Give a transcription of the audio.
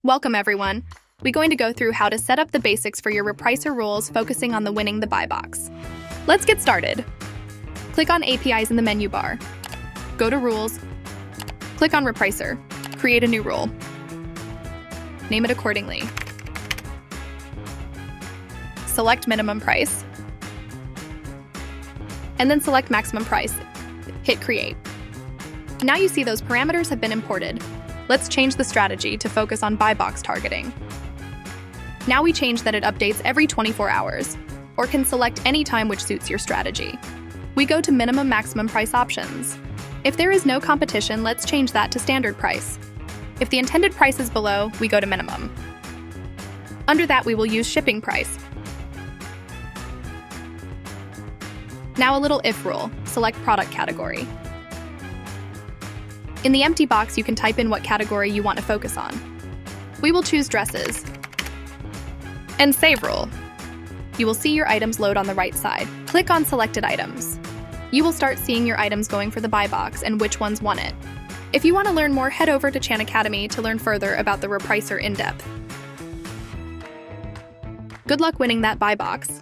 Welcome everyone. We're going to go through how to set up the basics for your Repricer rules focusing on the winning the buy box. Let's get started. Click on APIs in the menu bar. Go to Rules. Click on Repricer. Create a new rule. Name it accordingly. Select minimum price. And then select maximum price. Hit Create. Now you see those parameters have been imported. Let's change the strategy to focus on buy box targeting. Now we change that it updates every 24 hours, or can select any time which suits your strategy. We go to minimum maximum price options. If there is no competition, let's change that to standard price. If the intended price is below, we go to minimum. Under that, we will use shipping price. Now a little if rule, select product category. In the empty box, you can type in what category you want to focus on. We will choose dresses. And save rule. You will see your items load on the right side. Click on selected items. You will start seeing your items going for the buy box and which ones won it. If you want to learn more, head over to Chan Academy to learn further about the Repricer in depth. Good luck winning that buy box.